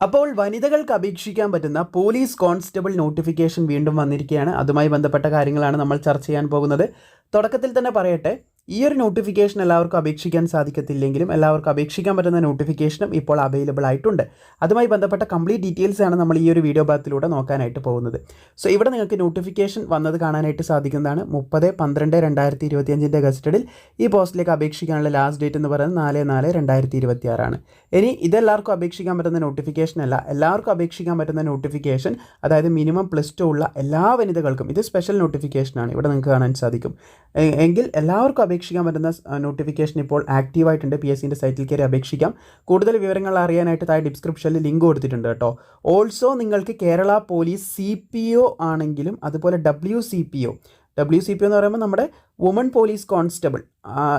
അപ്പോൾ വനിതകൾക്ക് അപേക്ഷിക്കാൻ പറ്റുന്ന പോലീസ് കോൺസ്റ്റബിൾ നോട്ടിഫിക്കേഷൻ വീണ്ടും വന്നിരിക്കുകയാണ്. അതുമായി ബന്ധപ്പെട്ട കാര്യങ്ങളാണ് നമ്മൾ ചർച്ച ചെയ്യാൻ പോകുന്നത്. തുടക്കത്തിൽ തന്നെ പറയട്ടെ, ഈ ഒരു നോട്ടിഫിക്കേഷൻ എല്ലാവർക്കും അപേക്ഷിക്കാൻ സാധിക്കത്തില്ലെങ്കിലും എല്ലാവർക്കും അപേക്ഷിക്കാൻ പറ്റുന്ന നോട്ടിഫിക്കേഷനും ഇപ്പോൾ അവൈലബിൾ ആയിട്ടുണ്ട്. അതുമായി ബന്ധപ്പെട്ട കംപ്ലീറ്റ് ഡീറ്റെയിൽസ് ആണ് നമ്മൾ ഈ ഒരു വീഡിയോ ഭാഗത്തിലൂടെ നോക്കാനായിട്ട് പോകുന്നത്. സോ ഇവിടെ നിങ്ങൾക്ക് നോട്ടിഫിക്കേഷൻ വന്നത് കാണാനായിട്ട് സാധിക്കുന്നതാണ്. 30/12/2025 ഗസറ്റഡിൽ ഈ പോസ്റ്റിലേക്ക് അപേക്ഷിക്കാനുള്ള ലാസ്റ്റ് ഡേറ്റ് എന്ന് പറയുന്നത് 4/4/2026 ഇനി ഇതെല്ലാവർക്കും അപേക്ഷിക്കാൻ പറ്റുന്ന നോട്ടിഫിക്കേഷൻ അല്ല, എല്ലാവർക്കും അപേക്ഷിക്കാൻ പറ്റുന്ന നോട്ടിഫിക്കേഷൻ, അതായത് മിനിമം +2 ഉള്ള എല്ലാ വനിതകൾക്കും ഇത് സ്പെഷ്യൽ നോട്ടിഫിക്കേഷനാണ്. ഇവിടെ നിങ്ങൾക്ക് കാണാൻ സാധിക്കും. എങ്കിൽ എല്ലാവർക്കും അപേക്ഷിക്കാൻ പറ്റുന്ന നോട്ടിഫിക്കേഷൻ ഇപ്പോൾ ആക്റ്റീവായിട്ടുണ്ട്. PSCൻ്റെ സൈറ്റിൽ കയറി അപേക്ഷിക്കാം. കൂടുതൽ വിവരങ്ങൾ അറിയാനായിട്ട് താഴെ ഡിസ്ക്രിപ്ഷനിൽ ലിങ്ക് കൊടുത്തിട്ടുണ്ട് കേട്ടോ. ഓൾസോ നിങ്ങൾക്ക് കേരള പോലീസ് CPO ആണെങ്കിലും അതുപോലെ WCPO എന്ന് പറയുമ്പോൾ നമ്മുടെ വുമൺ പോലീസ് കോൺസ്റ്റബിൾ,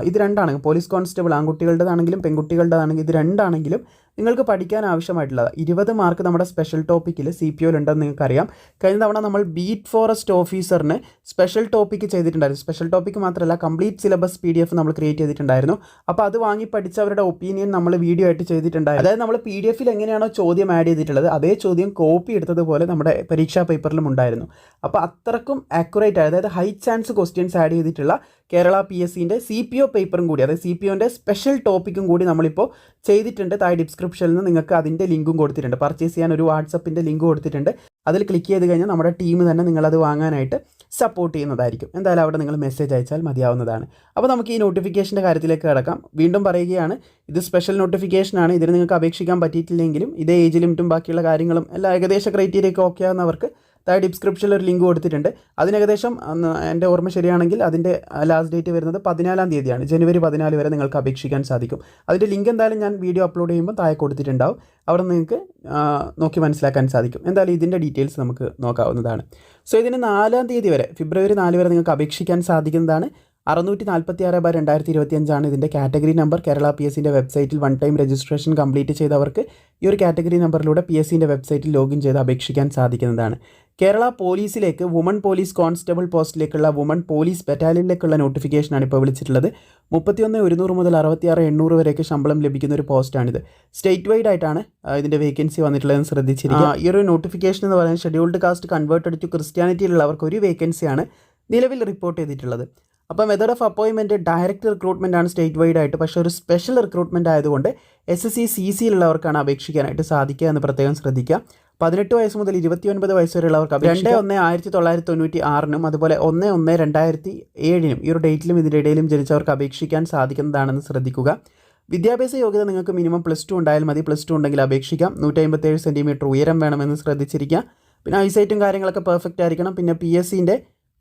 ഇത് രണ്ടാണ്. പോലീസ് കോൺസ്റ്റബിൾ ആൺകുട്ടികളുടേതാണെങ്കിലും പെൺകുട്ടികളുടേതാണെങ്കിലും ഇത് രണ്ടാണെങ്കിലും നിങ്ങൾക്ക് പഠിക്കാൻ ആവശ്യമായിട്ടുള്ളത് 20 മാർക്ക് നമ്മുടെ സ്പെഷ്യൽ ടോപ്പിക്കിൽ CPOയിൽ ഉണ്ടെന്ന് നിങ്ങൾക്കറിയാം. കഴിഞ്ഞ തവണ നമ്മൾ ബീറ്റ് ഫോറസ്റ്റ് ഓഫീസറിന് സ്പെഷ്യൽ ടോപ്പിക്ക് ചെയ്തിട്ടുണ്ടായിരുന്നു. സ്പെഷ്യൽ ടോപ്പിക്ക് മാത്രമല്ല, കംപ്ലീറ്റ് സിലബസ് PDF നമ്മൾ ക്രിയേറ്റ് ചെയ്തിട്ടുണ്ടായിരുന്നു. അപ്പോൾ അത് വാങ്ങി പഠിച്ചവരുടെ ഒപ്പീനിയൻ നമ്മൾ വീഡിയോ ആയിട്ട് ചെയ്തിട്ടുണ്ടായിരുന്നു. അതായത് നമ്മൾ PDF എങ്ങനെയാണോ ചോദ്യം ആഡ് ചെയ്തിട്ടുള്ളത് അതേ ചോദ്യം കോപ്പി എടുത്തതുപോലെ നമ്മുടെ പരീക്ഷാ പേപ്പറിലും ഉണ്ടായിരുന്നു. അപ്പോൾ അത്രക്കും ആക്യുറേറ്റ്, അതായത് ഹൈ ചാൻസ് ക്വസ്റ്റ്യൻസ് ആഡ് ചെയ്തിട്ടുള്ള കേരള PSCൻ്റെ CPO പേപ്പറും കൂടി, അതായത് CPOൻ്റെ സ്പെഷ്യൽ ടോപ്പിക്കും കൂടി നമ്മളിപ്പോൾ ചെയ്തിട്ടുണ്ട്. താഴെ ഡിസ്ക്രിപ്ഷനിൽ നിന്ന് നിങ്ങൾക്ക് അതിൻ്റെ ലിങ്കും കൊടുത്തിട്ടുണ്ട്. പർച്ചേസ് ചെയ്യാൻ ഒരു വാട്സപ്പിൻ്റെ ലിങ്ക് കൊടുത്തിട്ടുണ്ട്. അതിൽ ക്ലിക്ക് ചെയ്ത് കഴിഞ്ഞാൽ നമ്മുടെ ടീം തന്നെ നിങ്ങളത് വാങ്ങാനായിട്ട് സപ്പോർട്ട് ചെയ്യുന്നതായിരിക്കും. എന്തായാലും അവിടെ നിങ്ങൾ മെസ്സേജ് അയച്ചാൽ മതിയാവുന്നതാണ്. അപ്പോൾ നമുക്ക് ഈ നോട്ടിഫിക്കേഷൻ്റെ കാര്യത്തിലേക്ക് കിടക്കാം. വീണ്ടും പറയുകയാണ്, ഇത് സ്പെഷ്യൽ നോട്ടിഫിക്കേഷനാണ്. ഇതിന് നിങ്ങൾക്ക് അപേക്ഷിക്കാൻ പറ്റിയിട്ടില്ലെങ്കിലും ഇതേ ഏജ് ലിമിറ്റും ബാക്കിയുള്ള കാര്യങ്ങളും എല്ലാ ഏകദേശ ക്രൈറ്റീരിയയൊക്കെ ഓക്കെ ആവുന്നവർക്ക് താഴെ ഡിസ്ക്രിപ്ഷനിൽ ഒരു ലിങ്ക് കൊടുത്തിട്ടുണ്ട്. അതിന് ഏകദേശം എൻ്റെ ഓർമ്മ ശരിയാണെങ്കിൽ അതിൻ്റെ ലാസ്റ്റ് ഡേറ്റ് വരുന്നത് 14-ാം തീയതിയാണ്. ജനുവരി 14 വരെ നിങ്ങൾക്ക് അപേക്ഷിക്കാൻ സാധിക്കും. അതിൻ്റെ ലിങ്ക് എന്തായാലും ഞാൻ വീഡിയോ അപ്ലോഡ് ചെയ്യുമ്പോൾ താഴെ കൊടുത്തിട്ടുണ്ടാവും. അവിടെ നിങ്ങൾക്ക് നോക്കി മനസ്സിലാക്കാൻ സാധിക്കും. എന്തായാലും ഇതിൻ്റെ ഡീറ്റെയിൽസ് നമുക്ക് നോക്കാവുന്നതാണ്. സോ ഇതിന് 4-ാം തീയതി വരെ, ഫെബ്രുവരി 4 വരെ നിങ്ങൾക്ക് അപേക്ഷിക്കാൻ സാധിക്കുന്നതാണ്. 646/2025 ഇതിൻ്റെ കാറ്റഗറി നമ്പർ. കേരള PSCൻ്റെ വെബ്സൈറ്റിൽ 1 ടൈം രജിസ്ട്രേഷൻ കംപ്ലീറ്റ് ചെയ്തവർക്ക് ഈ ഒരു കാറ്റഗറി നമ്പറിലൂടെ PSCൻ്റെ വെബ്സൈറ്റിൽ ലോഗിൻ ചെയ്ത് അപേക്ഷിക്കാൻ സാധിക്കുന്നതാണ്. കേരള പോലീസിലേക്ക് വുമൺ പോലീസ് കോൺസ്റ്റബിൾ പോസ്റ്റിലേക്കുള്ള വുമൺ പോലീസ് ബറ്റാലിയനിലേക്കുള്ള നോട്ടിഫിക്കേഷനാണ് ഇപ്പോൾ വിളിച്ചിട്ടുള്ളത്. 31,100 മുതൽ 66,800 വരെയൊക്കെ ശമ്പളം ലഭിക്കുന്ന ഒരു പോസ്റ്റാണിത്. സ്റ്റേറ്റ് വൈഡ് ആയിട്ടാണ് ഇതിൻ്റെ വേക്കൻസി വന്നിട്ടുള്ളതെന്ന് ശ്രദ്ധിച്ചിരിക്കുക. ഈ ഒരു നോട്ടിഫിക്കേഷൻ എന്ന് പറയുന്നത് ഷെഡ്യൂൾഡ് കാസ്റ്റ് കൺവേർട്ടഡ് ടു ക്രിസ്ത്യാനിറ്റിയിലുള്ളവർക്ക് ഒരു വേക്കൻസിയാണ് നിലവിൽ റിപ്പോർട്ട് ചെയ്തിട്ടുള്ളത്. അപ്പോൾ method of appointment direct recruitment ആണ് സ്റ്റേറ്റ് വൈഡ് ആയിട്ട്. പക്ഷേ ഒരു സ്പെഷ്യൽ റിക്രൂട്ട്മെൻറ്റ് ആയതുകൊണ്ട് SSC CCയിലുള്ളവർക്കാണ് അപേക്ഷിക്കാനായിട്ട് സാധിക്കുക എന്ന് പ്രത്യേകം ശ്രദ്ധിക്കുക. 18 വയസ്സ് മുതൽ 29 വയസ്സ് വരെയുള്ളവർക്ക് 2/1/1996 അതുപോലെ 1/1/2007 ഈ ഒരു ഡേറ്റിലും ഇതിൻ്റെ ഇടയിലും ജനിച്ചവർക്ക് അപേക്ഷിക്കാൻ സാധിക്കുന്നതാണെന്ന് ശ്രദ്ധിക്കുക. വിദ്യാഭ്യാസ യോഗ്യത നിങ്ങൾക്ക് മിനിമം +2 ഉണ്ടായാൽ മതി. +2 ഉണ്ടെങ്കിൽ അപേക്ഷിക്കാം. 157 സെൻറ്റിമീറ്റർ ഉയരം വേണമെന്ന് ശ്രദ്ധിച്ചിരിക്കുക. പിന്നെ ഐസൈറ്റും കാര്യങ്ങളൊക്കെ പെർഫെക്റ്റ് ആയിരിക്കണം. പിന്നെ PSCൻ്റെ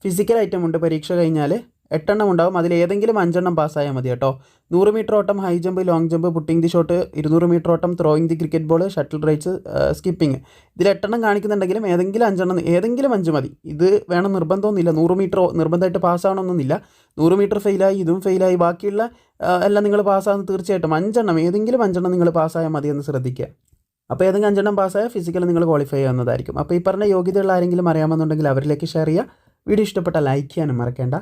ഫിസിക്കൽ ഐറ്റം ഉണ്ട്. പരീക്ഷ കഴിഞ്ഞാൽ 8 എണ്ണം ഉണ്ടാവും. അതിൽ ഏതെങ്കിലും 5 എണ്ണം പാസ്സായാൽ മതി കേട്ടോ. 100 മീറ്റർ ഓട്ടം, high jump, long jump, putting the shot, 200 metre ഓട്ടം, throwing the cricket ball, shuttle race, skipping. ഇതിൽ 8 എണ്ണം കാണിക്കുന്നുണ്ടെങ്കിലും ഏതെങ്കിലും 5 എണ്ണം, ഏതെങ്കിലും 5 മതി. ഇത് വേണം നിർബന്ധമൊന്നുമില്ല. 100 മീറ്റർ നിർബന്ധമായിട്ട് പാസ്സാവണമെന്നൊന്നുമില്ല. 100 മീറ്റർ ഫെയിലായി, ഇതും ഫെയിലായി, ബാക്കിയുള്ള എല്ലാം നിങ്ങൾ പാസ്സാകുന്ന തീർച്ചയായിട്ടും 5 എണ്ണം, ഏതെങ്കിലും 5 എണ്ണം നിങ്ങൾ പാസ്സായാൽ മതി എന്ന് ശ്രദ്ധിക്കുക. അപ്പോൾ ഏതെങ്കിലും 5 എണ്ണം പാസ്സായാൽ ഫിസിക്കൽ നിങ്ങൾ ക്വാളിഫൈ ചെയ്യുന്നതായിരിക്കും. അപ്പോൾ ഈ പറഞ്ഞ യോഗ്യതയുള്ള ആരെങ്കിലും അറിയാമെന്നുണ്ടെങ്കിൽ അവരിലേക്ക് ഷെയർ ചെയ്യുക. വീഡിയോ ഇഷ്ടപ്പെട്ടാൽ ലൈക്ക് ചെയ്യാനും മറക്കേണ്ട.